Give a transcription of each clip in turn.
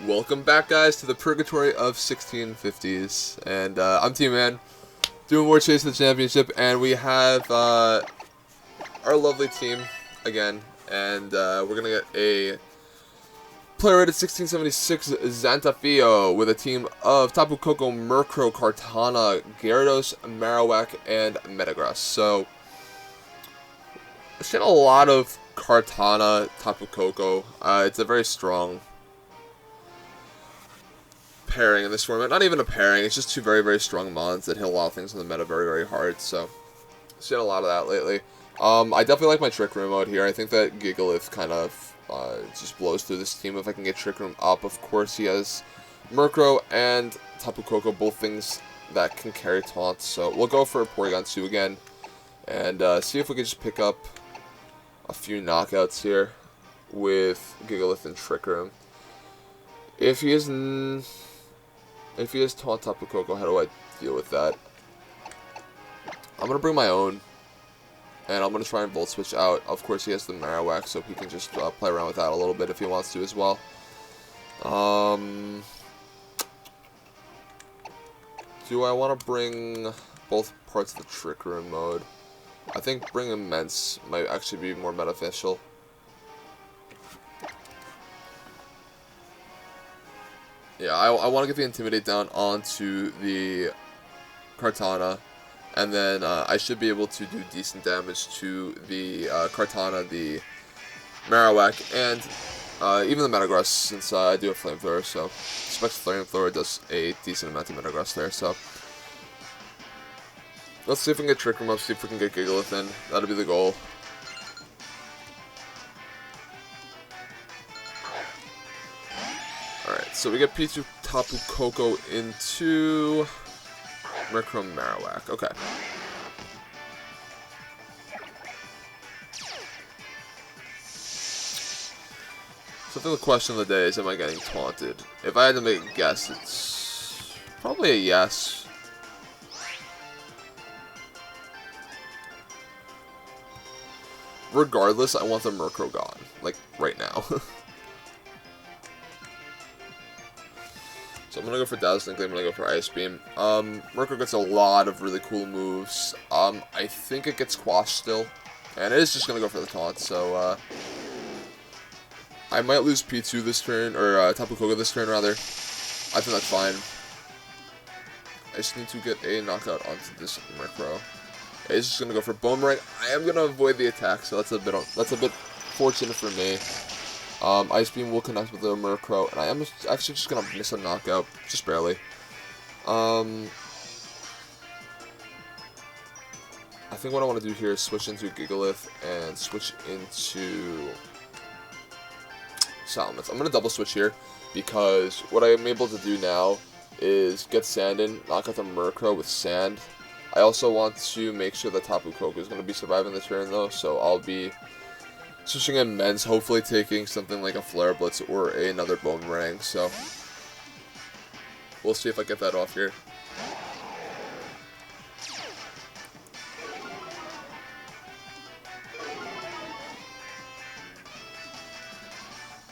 Welcome back, guys, to the Purgatory of 1650s, and I'm T-Man, doing more Chase of the Championship, and we have our lovely team again, and we're gonna get a player rated 1676 Xantafio with a team of Tapu Koko, Murkrow, Kartana, Gyarados, Marowak, and Metagross. So, I've seen a lot of Kartana, Tapu Koko. It's a very strong pairing in this format. Not even a pairing, it's just two very, very strong mons that hit a lot of things in the meta very, very hard. So, I've seen a lot of that lately. I definitely like my Trick Room mode here. I think that Gigalith kind of just blows through this team if I can get Trick Room up. Of course, he has Murkrow and Tapu Koko, both things that can carry taunts. So, we'll go for a Porygon 2 again and see if we can just pick up a few knockouts here with Gigalith and Trick Room. If he is Taunt Tapu Koko, how do I deal with that? I'm going to bring my own, and I'm going to try and Volt Switch out. Of course, he has the Marowak, so he can just play around with that a little bit if he wants to as well. Do I want to bring both parts of the Trick Room mode? I think bring Immense might actually be more beneficial. Yeah, I want to get the Intimidate down onto the Kartana, and then I should be able to do decent damage to the Kartana, the Marowak, and even the Metagross, since I do have Flamethrower, so expect Flamethrower does a decent amount of Metagross there, so let's see if we can get Trick Room up, see if we can get Gigalith in. That'll be the goal. Alright, so we get P2 Tapu Koko into Murkrow Marowak. Okay. So I think the question of the day is, am I getting taunted? If I had to make a guess, it's probably a yes. Regardless, I want the Murkrow gone. Like, right now. So I'm going to go for Dazzling Gleam, I'm going to go for Ice Beam. Murkrow gets a lot of really cool moves. I think it gets Squash still. And it is just going to go for the taunt, so I might lose P2 this turn, or Tapu Koko this turn, rather. I think that's fine. I just need to get a knockout onto this Murkrow. It's just going to go for Boomerang. I am going to avoid the attack, so that's a bit fortunate for me. Ice Beam will connect with the Murkrow, and I am actually just going to miss a knockout, just barely. I think what I want to do here is switch into Gigalith and switch into Salamence. I'm going to double switch here, because what I am able to do now is get Sand in, knock out the Murkrow with Sand. I also want to make sure that Tapu Koko is going to be surviving the turn, though, so I'll be switching in Men's, hopefully taking something like a Flare Blitz or another Boomerang, so we'll see if I get that off here.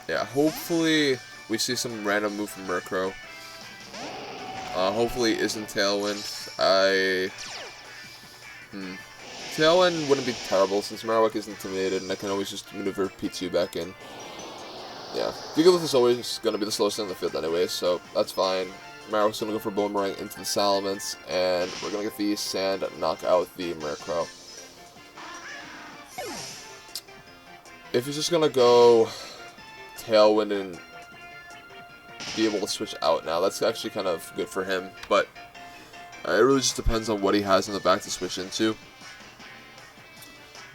Yeah, hopefully we see some random move from Murkrow. Hopefully it isn't Tailwind. Tailwind wouldn't be terrible since Marowak is intimidated and I can always just maneuver P2 back in. Yeah, Gigalith is always going to be the slowest thing in the field anyway, so that's fine. Marowak's going to go for Boomerang into the Salamence, and we're going to get the Sand, knock out the Murkrow. If he's just going to go Tailwind and be able to switch out now, that's actually kind of good for him, but it really just depends on what he has in the back to switch into.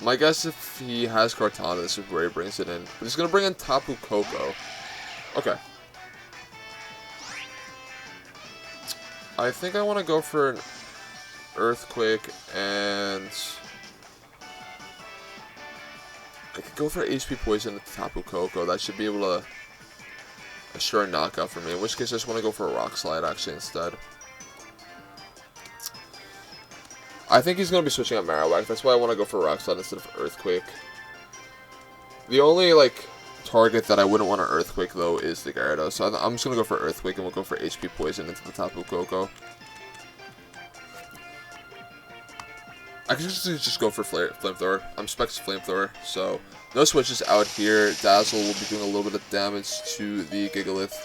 My guess, if he has Kartana, this is where he brings it in. But he's going to bring in Tapu Koko. Okay. I think I want to go for an Earthquake, and I could go for HP Poison to Tapu Koko. That should be able to assure a knockout for me, in which case I just want to go for a Rock Slide, actually, instead. I think he's going to be switching out Marowak. That's why I want to go for Rock Slide instead of Earthquake. The only, target that I wouldn't want to Earthquake, though, is the Gyarados. So I'm just going to go for Earthquake, and we'll go for HP Poison into the Tapu Koko. I could just go for Flamethrower. I'm Specs Flamethrower, so no switches out here. Dazzle will be doing a little bit of damage to the Gigalith.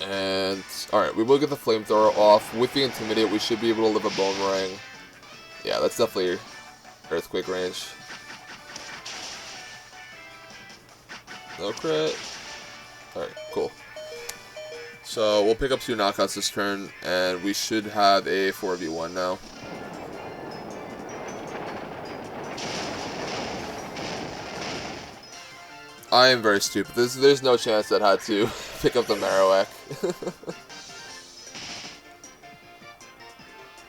And, alright, we will get the Flamethrower off. With the Intimidate, we should be able to live a Boomerang. Yeah, that's definitely Earthquake range. No crit. Alright, cool. So, we'll pick up 2 knockouts this turn, and we should have a 4v1 now. I am very stupid. There's no chance that I had to pick up the Marowak.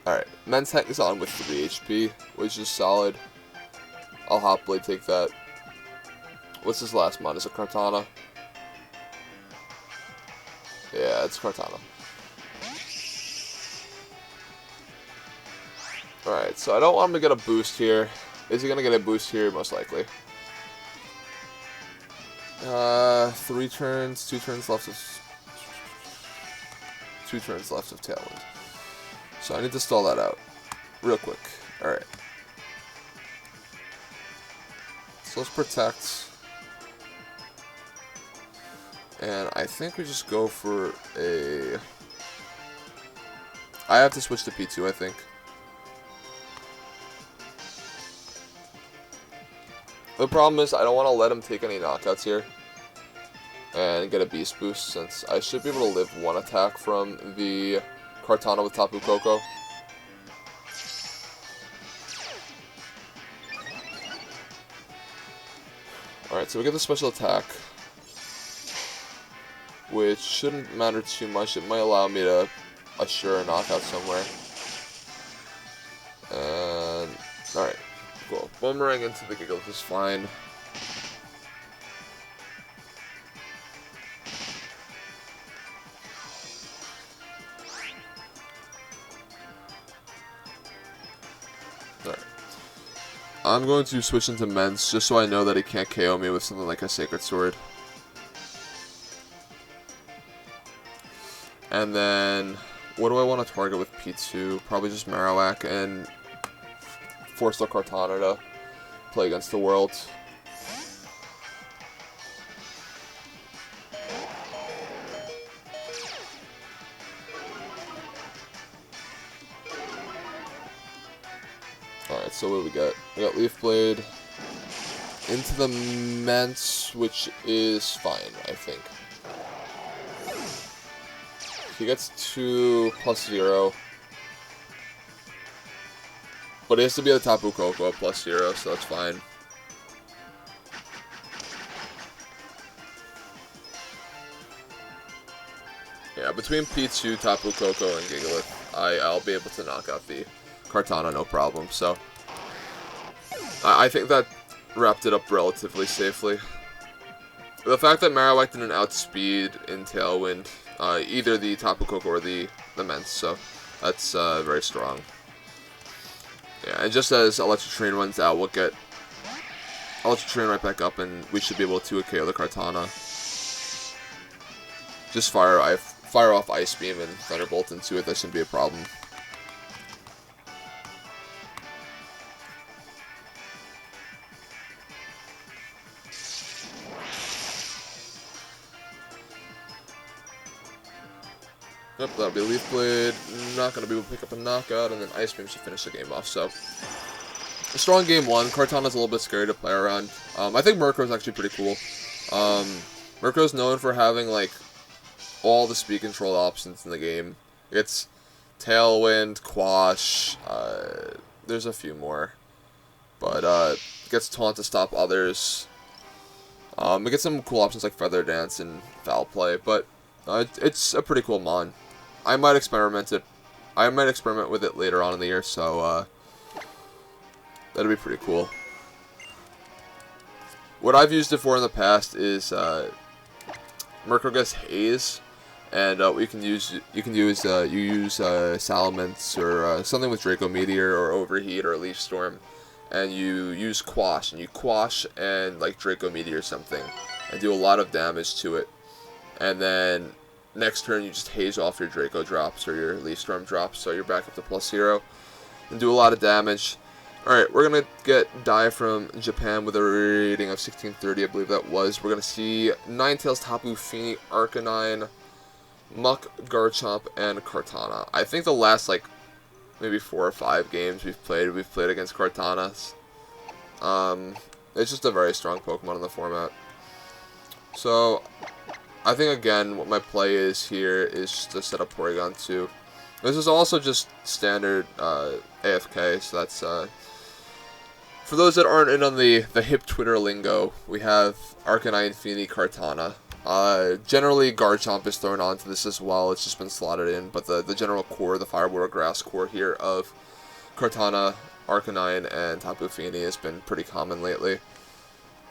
Alright, Men's Tank is on with 3 HP, which is solid. I'll happily take that. What's his last mod? Is it Kartana? Yeah, it's Kartana. Alright, so I don't want him to get a boost here. Is he going to get a boost here? Most likely. 3 turns, 2 turns left of... 2 turns left of Tailwind. So I need to stall that out. Real quick. Alright. So let's protect. And I think we just go for a... I have to switch to P2, I think. The problem is I don't want to let him take any knockouts here and get a Beast Boost, since I should be able to live 1 attack from the Kartana with Tapu Koko. Alright, so we get the special attack, which shouldn't matter too much. It might allow me to assure a knockout somewhere. And, alright, cool. Boomerang into the Gigalith is fine. Alright. I'm going to switch into Men's just so I know that he can't KO me with something like a Sacred Sword. And then, what do I want to target with P2? Probably just Marowak and force the Kartana to play against the world. Alright, so what do we got? We got Leaf Blade into the Mence, which is fine, I think. He gets 2 plus 0. But it has to be a Tapu Koko plus 0, so that's fine. Yeah, between P2, Tapu Koko, and Gigalith, I'll be able to knock out the Kartana, no problem. So, I think that wrapped it up relatively safely. The fact that Marowak didn't outspeed in Tailwind either the Tapu Koko or the Mence, so that's very strong. Yeah, and just as Electric Train runs out, we'll get Electric Train right back up, and we should be able to KO the Kartana. Just fire off Ice Beam and Thunderbolt into it. That shouldn't be a problem. Yep, that'll be Leaf Blade. Not going to be able to pick up a knockout, and then Ice Beam should finish the game off. So, a strong game 1. Kartana's a little bit scary to play around. I think Murkrow's actually pretty cool. Murkrow's known for having, like, all the speed control options in the game. It's Tailwind, Quash, there's a few more. But, gets Taunt to stop others. It gets some cool options like Feather Dance and Foul Play, but it's a pretty cool mon. I might experiment with it later on in the year, so that'd be pretty cool. What I've used it for in the past is Murkrow gets Haze, and you use Salamence or something with Draco Meteor or Overheat or Leaf Storm, and you use Quash, and you Quash and like Draco Meteor or something, and do a lot of damage to it. And then next turn you just haze off your Draco drops or your Leaf Storm drops, so you're back up to +0, and do a lot of damage. Alright, we're going to get Dai from Japan with a rating of 1630, I believe that was. We're going to see Ninetales, Tapu Fini, Arcanine, Muck, Garchomp, and Kartana. I think the last, like, maybe 4 or 5 games we've played against Kartanas. It's just a very strong Pokemon in the format. So, I think, again, what my play is here is just to set up Porygon 2. This is also just standard AFK, so that's, for those that aren't in on the hip Twitter lingo, we have Arcanine, Fini, Kartana. Generally, Garchomp is thrown onto this as well, it's just been slotted in, but the general core, the Fire Water Grass core here of Kartana, Arcanine, and Tapu Fini has been pretty common lately.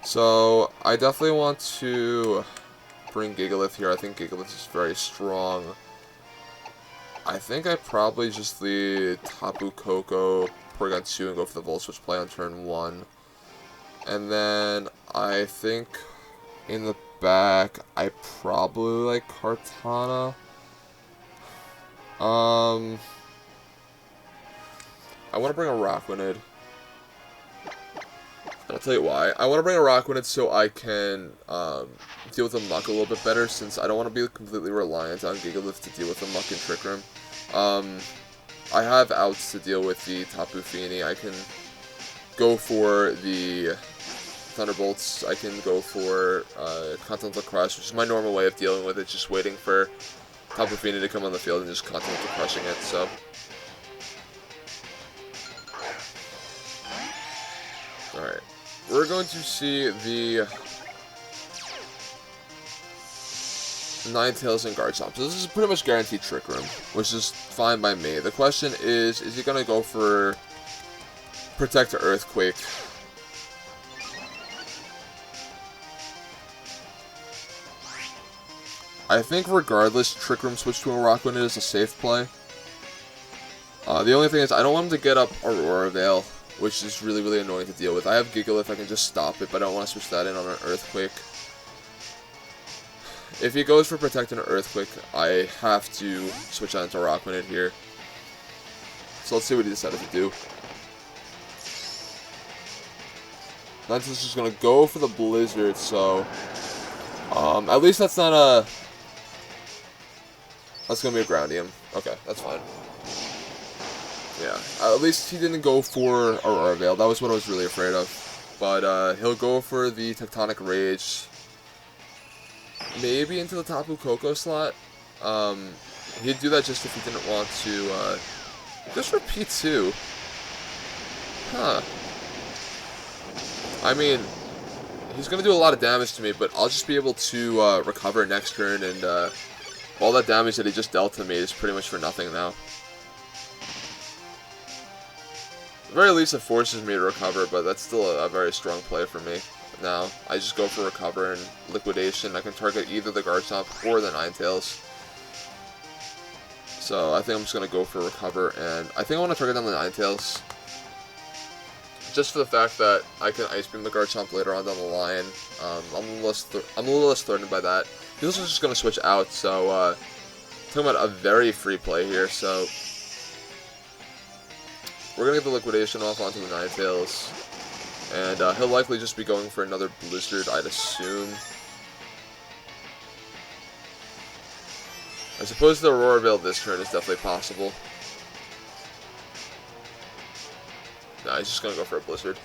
So, I definitely want to bring Gigalith here. I think Gigalith is very strong. I think I probably just lead Tapu Koko, Porygon 2, and go for the Volt Switch play on turn 1. And then I think in the back, I probably like Kartana. I want to bring a Rockwanid. I'll tell you why. I want to bring a Rockwanid so I can deal with the Muck a little bit better, since I don't want to be completely reliant on Gigalith to deal with the Muck and Trick Room. I have outs to deal with the Tapu Fini. I can go for the Thunderbolts. I can go for Continental Crush, which is my normal way of dealing with it, just waiting for Tapu Fini to come on the field and just Continental Crushing it, so... Alright. We're going to see the Ninetales and Garchomp. So this is pretty much guaranteed Trick Room, which is fine by me. The question is he going to go for Protect Earthquake? I think regardless, Trick Room switch to a Rockwanid is a safe play. The only thing is I don't want him to get up Aurora Veil, which is really, really annoying to deal with. I have Gigalith, I can just stop it, but I don't want to switch that in on an Earthquake. If he goes for Protect and Earthquake, I have to switch on to Rockwanid here. So let's see what he decided to do. Ninetales is just going to go for the Blizzard, so... at least that's not a... That's going to be a Groundium. Okay, that's fine. Yeah, at least he didn't go for Aurora Veil. That was what I was really afraid of. But he'll go for the Tectonic Rage. Maybe into the Tapu Koko slot. He'd do that just if he didn't want to... just for P2. Huh. I mean, he's going to do a lot of damage to me, but I'll just be able to recover next turn, and all that damage that he just dealt to me is pretty much for nothing now. At the very least, it forces me to recover, but that's still a very strong play for me. Now, I just go for Recover and Liquidation. I can target either the Garchomp or the Ninetales. So, I think I'm just going to go for Recover, and I think I want to target down the Ninetales. Just for the fact that I can Ice Beam the Garchomp later on down the line. I'm a little less threatened by that. He's also just going to switch out, so talking about a very free play here, so we're going to get the Liquidation off onto the Ninetales, and he'll likely just be going for another Blizzard, I'd assume. I suppose the Aurora Veil this turn is definitely possible. Nah, he's just going to go for a Blizzard.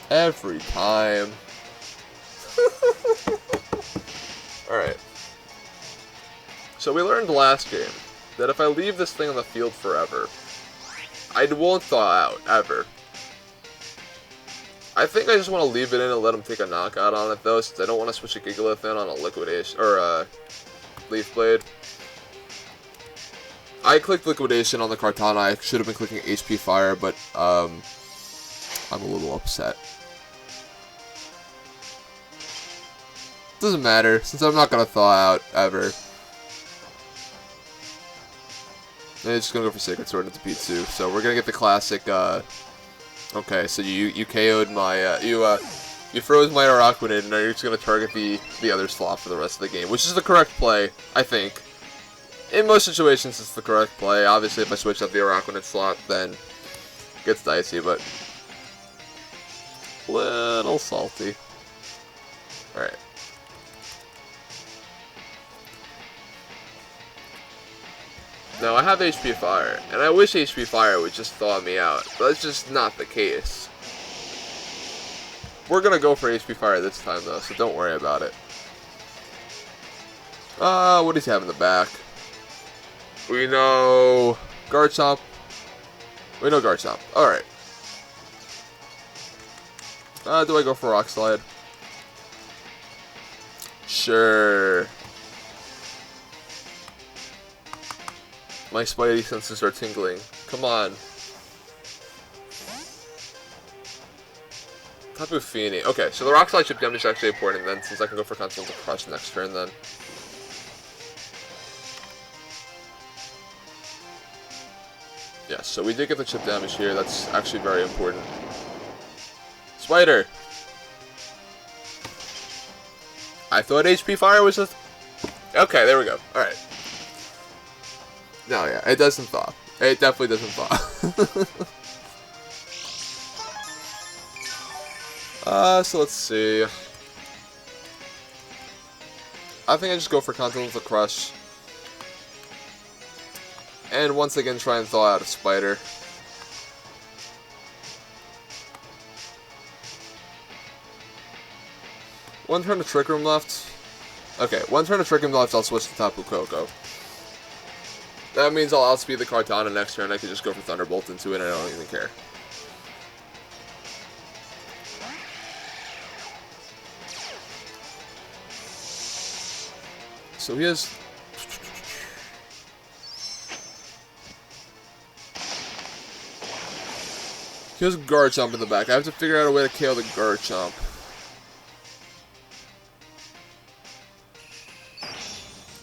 Every time. Alright. So we learned last game that if I leave this thing on the field forever, I won't thaw out, ever. I think I just want to leave it in and let him take a knockout on it, though, since I don't want to switch a Gigalith in on a Liquidation, or a Leaf Blade. I clicked Liquidation on the Kartana. I should have been clicking HP Fire, but I'm a little upset. Doesn't matter, since I'm not going to thaw out, ever. And it's just gonna go for Sacred Sword into P2. So we're gonna get the classic, okay, so you KO'd my, you froze my Araquanid, and now you're just gonna target the other slot for the rest of the game, which is the correct play, I think. In most situations, it's the correct play. Obviously, if I switch up the Araquanid slot, then it gets dicey, but little salty. Alright. Now, I have HP Fire, and I wish HP Fire would just thaw me out, but that's just not the case. We're gonna go for HP Fire this time, though, so don't worry about it. What does he have in the back? We know Garchomp. We know Garchomp. Alright. Do I go for Rock Slide? Sure. My spidey senses are tingling. Come on. Tapu Fini. Okay, so the Rock Slide chip damage is actually important then, since I can go for Continental Crush next turn then. Yes, so we did get the chip damage here. That's actually very important. Spider! I thought HP Fire was just... Okay, there we go. Alright. No, yeah, it doesn't thaw. It definitely doesn't thaw. So let's see. I think I just go for Continental Crush. And once again try and thaw out a Spider. One turn of Trick Room left. Okay, one turn of Trick Room left, I'll switch to Tapu Koko. That means I'll outspeed the Kartana next turn. I can just go for Thunderbolt into it and I don't even care. So he has... He has Garchomp in the back. I have to figure out a way to KO the Garchomp.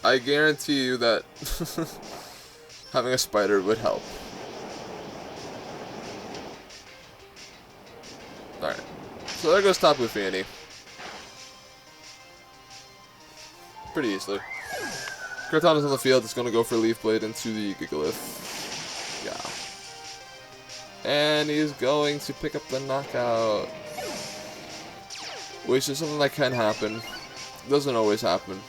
I guarantee you that having a Spider would help. Alright. So there goes Tapu Fini. Pretty easily. Kartana's on the field. It's going to go for Leaf Blade into the Gigalith. Yeah. And he's going to pick up the knockout. Which is something that can happen. Doesn't always happen.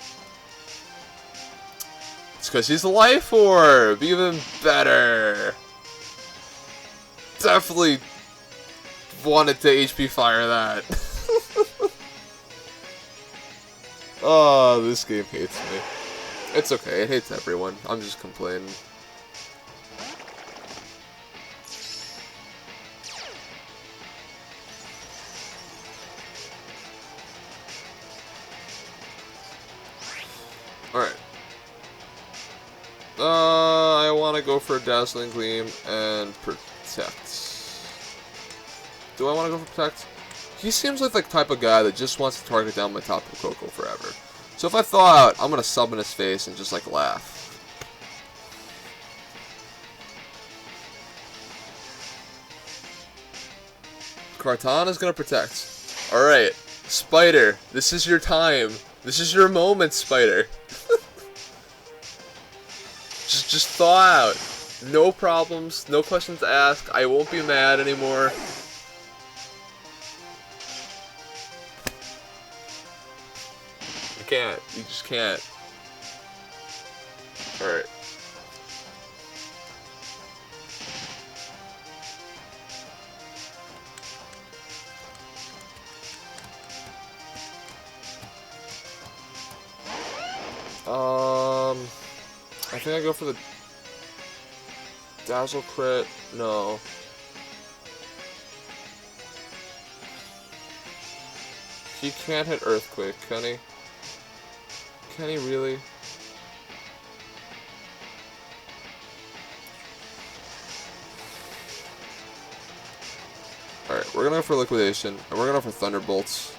It's because he's a Life Orb! Even better! Definitely wanted to HP Fire that. Oh, this game hates me. It's okay, it hates everyone. I'm just complaining. Alright. I want to go for Dazzling Gleam and Protect. Do I want to go for Protect? He seems like the type of guy that just wants to target down my Tapu Koko forever. So if I thaw out, I'm going to sub in his face and just like laugh. Kartana's going to Protect. Alright, Spider, this is your time. This is your moment, Spider. Just thaw out. No problems, no questions asked. I won't be mad anymore. You can't. You just can't. Alright. I think I go for the Dazzle Crit. No. He can't hit Earthquake, can he? Can he really? Alright, we're gonna go for Liquidation, and we're gonna go for Thunderbolts.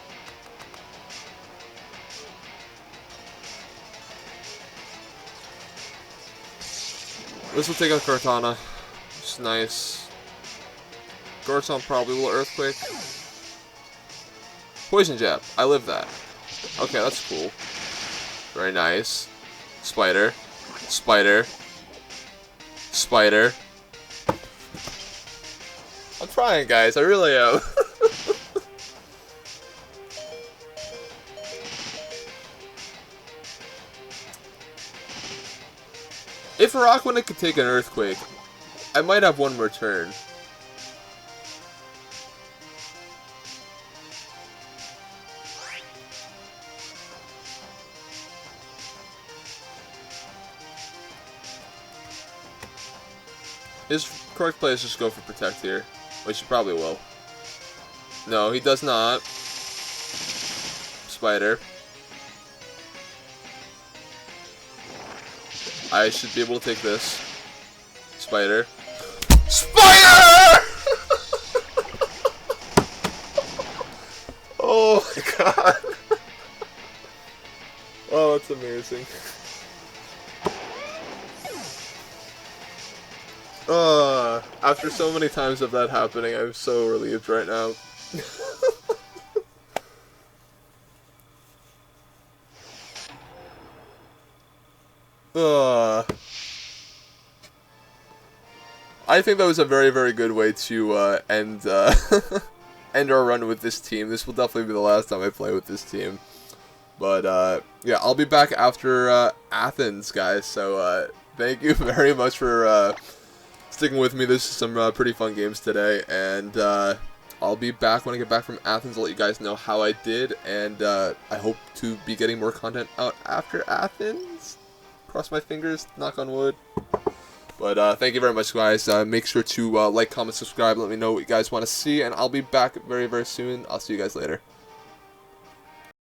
This will take out Cortana. It's nice. Gorton probably will Earthquake. Poison Jab. I live that. Okay, that's cool. Very nice. Spider. Spider. Spider. I'm trying, guys. I really am. If Rockwind could take an Earthquake, I might have one more turn. His correct play is just go for Protect here, which he probably will. No, he does not. Spider. I should be able to take this. Spider. SPIDER! Oh my god. Oh, that's amazing. After so many times of that happening, I'm so relieved right now. I think that was a very, very good way to end end our run with this team. This will definitely be the last time I play with this team. But yeah, I'll be back after Athens, guys. So thank you very much for sticking with me. This is some pretty fun games today, and I'll be back when I get back from Athens. I'll let you guys know how I did, and I hope to be getting more content out after Athens. Cross my fingers, knock on wood. But thank you very much, guys. Make sure to like, comment, subscribe. Let me know what you guys want to see, and I'll be back very, very soon. I'll see you guys later.